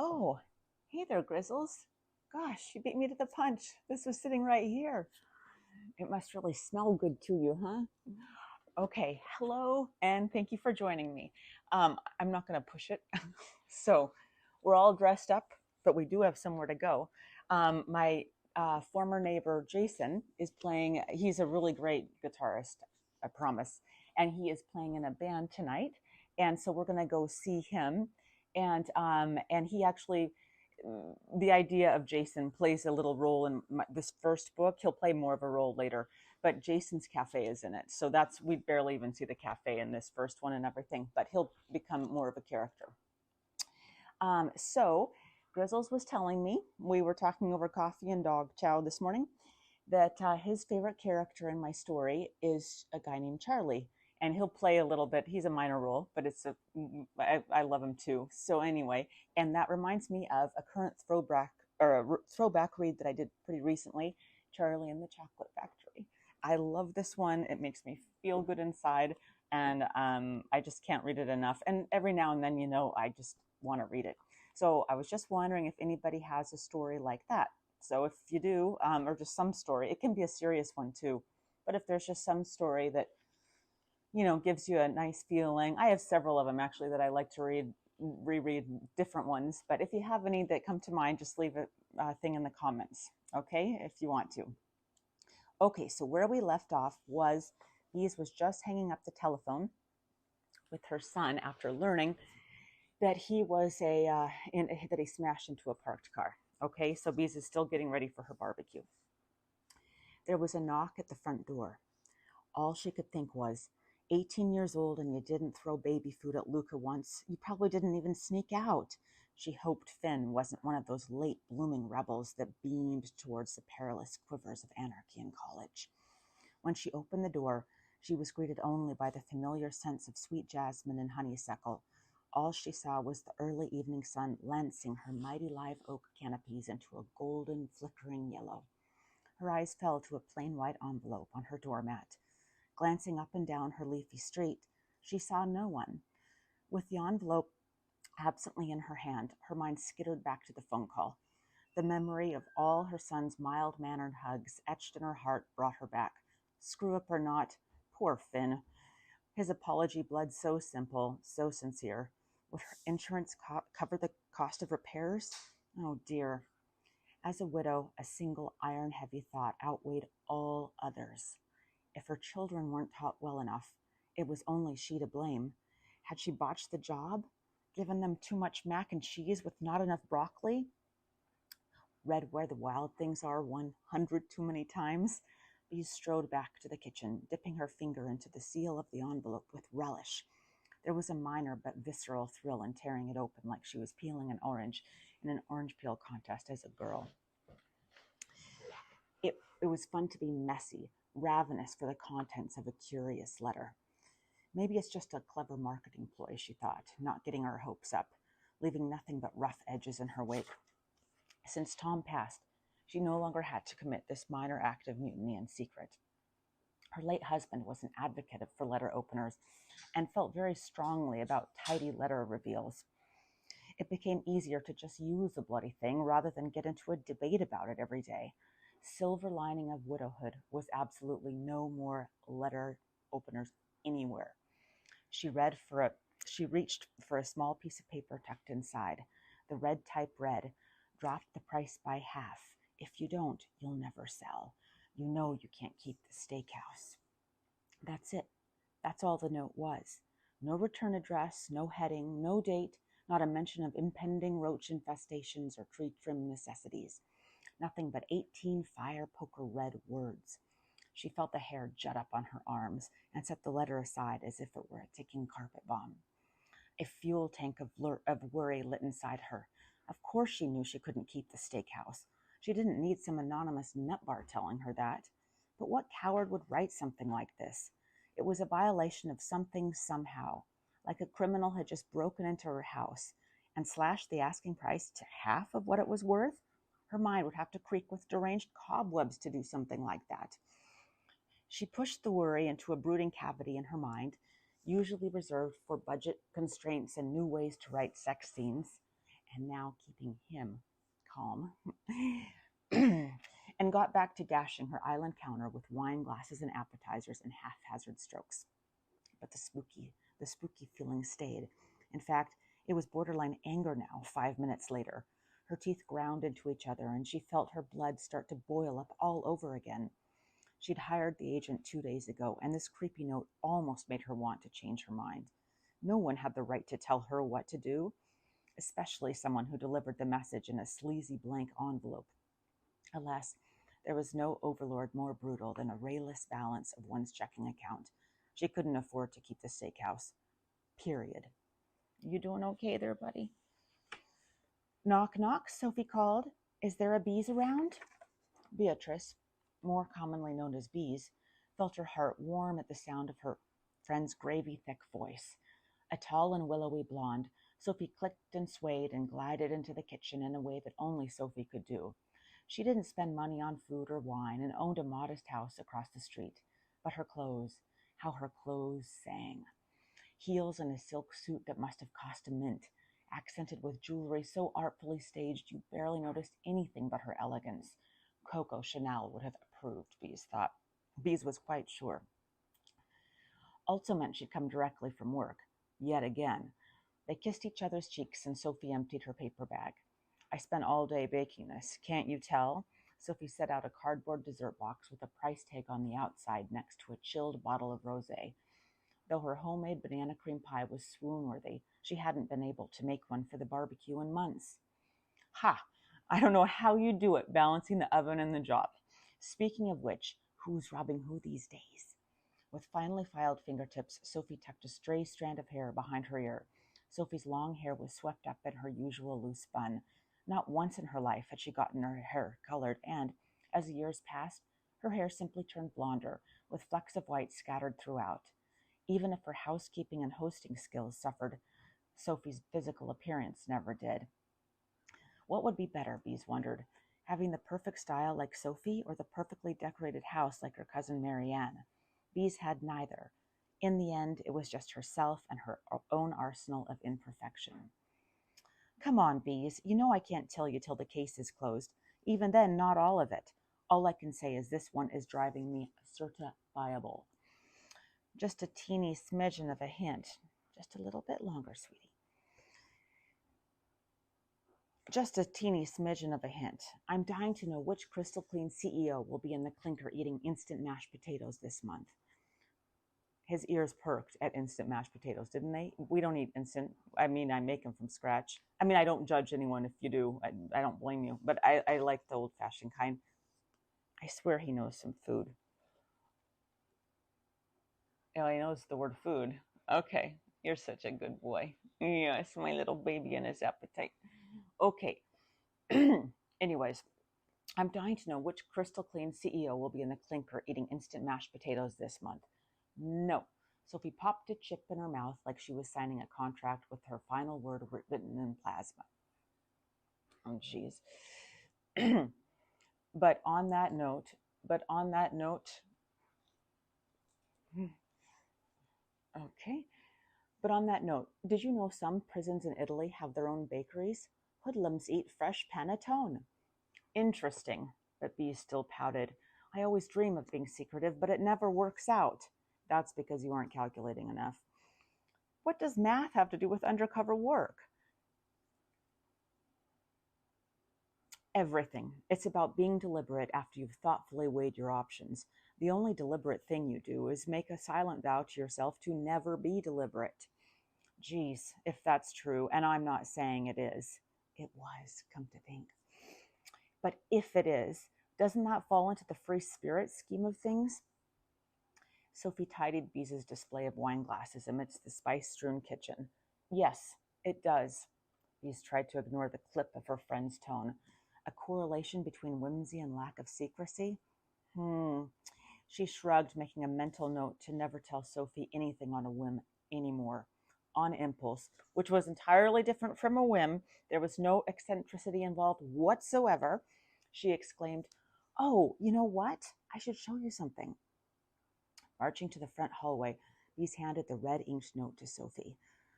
Oh, hey there, Grizzles. Gosh, you beat me to the punch. This was sitting right here. It must really smell good to you, huh? Okay, hello, and thank you for joining me. I'm not going to push it. So, we're all dressed up, but we do have somewhere to go. My former neighbor, Jason, is playing, he's a really great guitarist, I promise. And he is playing in a band tonight. And so, we're going to go see him. And he actually, the idea of Jason plays a little role in this first book. He'll play more of a role later, but Jason's cafe is in it. So that's, we barely even see the cafe in this first one and everything, but he'll become more of a character. So Grizzles was telling me, we were talking over coffee and dog chow this morning, that his favorite character in my story is a guy named Charlie. And he'll play a little bit. He's a minor role, but I love him too. So anyway, and that reminds me of a current throwback read that I did pretty recently, Charlie and the Chocolate Factory. I love this one. It makes me feel good inside, and I just can't read it enough. And every now and then, I just want to read it. So I was just wondering if anybody has a story like that. So if you do, or just some story, it can be a serious one too. But if there's just some story that gives you a nice feeling. I have several of them actually that I like to reread different ones. But if you have any that come to mind, just leave a thing in the comments, okay, if you want to. Okay, so where we left off was Bees was just hanging up the telephone with her son after learning that he was that he smashed into a parked car. Okay, so Bees is still getting ready for her barbecue. There was a knock at the front door. All she could think was, 18 years old and you didn't throw baby food at Luca once. You probably didn't even sneak out. She hoped Finn wasn't one of those late blooming rebels that beamed towards the perilous quivers of anarchy in college. When she opened the door, she was greeted only by the familiar scents of sweet jasmine and honeysuckle. All she saw was the early evening sun lancing her mighty live oak canopies into a golden, flickering yellow. Her eyes fell to a plain white envelope on her doormat. Glancing up and down her leafy street, she saw no one. With the envelope absently in her hand, her mind skittered back to the phone call. The memory of all her son's mild-mannered hugs etched in her heart brought her back. Screw up or not, poor Finn. His apology bled so simple, so sincere. Would her insurance cover the cost of repairs? Oh dear. As a widow, a single iron-heavy thought outweighed all others. If her children weren't taught well enough, it was only she to blame. Had she botched the job? Given them too much mac and cheese with not enough broccoli? Read Where the Wild Things Are 100 too many times? Bee strode back to the kitchen, dipping her finger into the seal of the envelope with relish. There was a minor but visceral thrill in tearing it open like she was peeling an orange in an orange peel contest as a girl. It was fun to be messy, ravenous for the contents of a curious letter. Maybe it's just a clever marketing ploy, she thought, not getting her hopes up, leaving nothing but rough edges in her wake. Since Tom passed, she no longer had to commit this minor act of mutiny in secret. Her late husband was an advocate for letter openers and felt very strongly about tidy letter reveals. It became easier to just use the bloody thing rather than get into a debate about it every day. Silver lining of widowhood was absolutely no more letter openers anywhere. She reached for a small piece of paper tucked inside. The red type read, "Dropped the price by half. If you don't, you'll never sell. You know you can't keep the steakhouse." That's it. That's all the note was. No return address, no heading, no date, not a mention of impending roach infestations or tree trim necessities. Nothing but 18 fire poker red words. She felt the hair jut up on her arms and set the letter aside as if it were a ticking carpet bomb. A fuel tank of worry lit inside her. Of course she knew she couldn't keep the steakhouse. She didn't need some anonymous nut bar telling her that. But what coward would write something like this? It was a violation of something somehow, like a criminal had just broken into her house and slashed the asking price to half of what it was worth. Her mind would have to creak with deranged cobwebs to do something like that. She pushed the worry into a brooding cavity in her mind, usually reserved for budget constraints and new ways to write sex scenes, and now keeping him calm, and got back to gashing her island counter with wine glasses and appetizers in haphazard strokes. But the spooky feeling stayed. In fact, it was borderline anger now, 5 minutes later. Her teeth ground into each other, and she felt her blood start to boil up all over again. She'd hired the agent 2 days ago, and this creepy note almost made her want to change her mind. No one had the right to tell her what to do, especially someone who delivered the message in a sleazy blank envelope. Alas, there was no overlord more brutal than a rayless balance of one's checking account. She couldn't afford to keep the steakhouse. Period. You doing okay there, buddy? Knock, knock, Sophie called. Is there a Bees around? Beatrice, more commonly known as Bees, felt her heart warm at the sound of her friend's gravy-thick voice. A tall and willowy blonde, Sophie clicked and swayed and glided into the kitchen in a way that only Sophie could do. She didn't spend money on food or wine and owned a modest house across the street. But her clothes, how her clothes sang. Heels and a silk suit that must have cost a mint, accented with jewelry so artfully staged you barely noticed anything but her elegance. Coco Chanel would have approved, Bees thought. Bees was quite sure. Also meant she'd come directly from work. Yet again. They kissed each other's cheeks, and Sophie emptied her paper bag. I spent all day baking this. Can't you tell? Sophie set out a cardboard dessert box with a price tag on the outside next to a chilled bottle of rosé. Though her homemade banana cream pie was swoon-worthy, she hadn't been able to make one for the barbecue in months. Ha! I don't know how you do it, balancing the oven and the job. Speaking of which, who's robbing who these days? With finely filed fingertips, Sophie tucked a stray strand of hair behind her ear. Sophie's long hair was swept up in her usual loose bun. Not once in her life had she gotten her hair colored, and, as the years passed, her hair simply turned blonder, with flecks of white scattered throughout. Even if her housekeeping and hosting skills suffered, Sophie's physical appearance never did. What would be better, Bees wondered, having the perfect style like Sophie or the perfectly decorated house like her cousin Marianne? Bees had neither. In the end, it was just herself and her own arsenal of imperfection. Come on, Bees, you know I can't tell you till the case is closed. Even then, not all of it. All I can say is this one is driving me certifiable. Just a teeny smidgen of a hint. Just a little bit longer, sweetie. Just a teeny smidgen of a hint. I'm dying to know which Crystal Clean CEO will be in the clinker eating instant mashed potatoes this month. His ears perked at instant mashed potatoes, didn't they? We don't eat instant. I mean, I make them from scratch. I mean, I don't judge anyone if you do. I don't blame you. But I like the old-fashioned kind. I swear he knows some food. Oh, he knows the word food. Okay, you're such a good boy. Yes, my little baby and his appetite. Okay. Anyways, I'm dying to know which Crystal Clean CEO will be in the clinker eating instant mashed potatoes this month. No. Sophie popped a chip in her mouth like she was signing a contract with her final word written in plasma. Oh, jeez. But on that note, okay. But on that note, did you know some prisons in Italy have their own bakeries? Hoodlums eat fresh panettone. Interesting, but Bees still pouted. I always dream of being secretive, but it never works out. That's because you aren't calculating enough. What does math have to do with undercover work? Everything. It's about being deliberate after you've thoughtfully weighed your options. The only deliberate thing you do is make a silent vow to yourself to never be deliberate. Geez, if that's true, and I'm not saying it is. It was, come to think. But if it is, doesn't that fall into the free spirit scheme of things? Sophie tidied Bees' display of wine glasses amidst the spice-strewn kitchen. Yes, it does. Bees tried to ignore the clip of her friend's tone. A correlation between whimsy and lack of secrecy? She shrugged, making a mental note to never tell Sophie anything on a whim anymore. On impulse, which was entirely different from a whim, there was no eccentricity involved whatsoever, she exclaimed, "Oh, you know what? I should show you something." Marching to the front hallway, Bees handed the red-inked note to Sophie.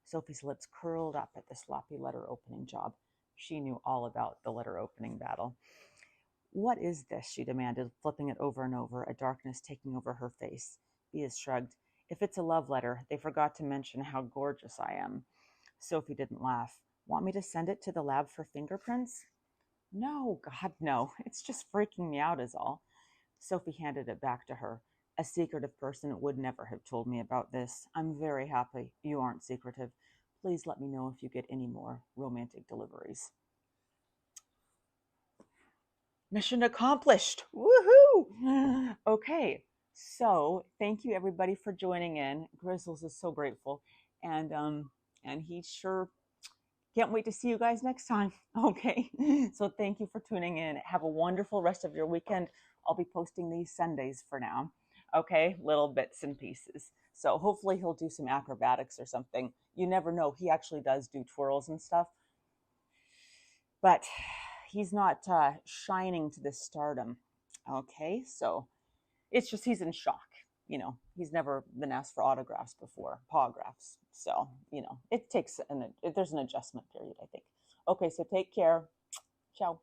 Sophie's lips curled up at the sloppy letter-opening job. She knew all about the letter opening battle. What is this? She demanded, flipping it over and over, a darkness taking over her face. Beatrice shrugged. If it's a love letter, they forgot to mention how gorgeous I am. Sophie didn't laugh. Want me to send it to the lab for fingerprints? No, God, no. It's just freaking me out, is all. Sophie handed it back to her. A secretive person would never have told me about this. I'm very happy you aren't secretive. Please let me know if you get any more romantic deliveries. Mission accomplished. Woohoo! Okay, so thank you everybody for joining in. Grizzles is so grateful, and he sure can't wait to see you guys next time. Okay, so thank you for tuning in. Have a wonderful rest of your weekend. I'll be posting these Sundays for now. Okay, little bits and pieces. So hopefully he'll do some acrobatics or something. You never know. He actually does do twirls and stuff, but he's not shining to this stardom. Okay, so it's just he's in shock. You know, he's never been asked for autographs before, pawgraphs. So, you know, it takes there's an adjustment period, I think. Okay, so take care. Ciao.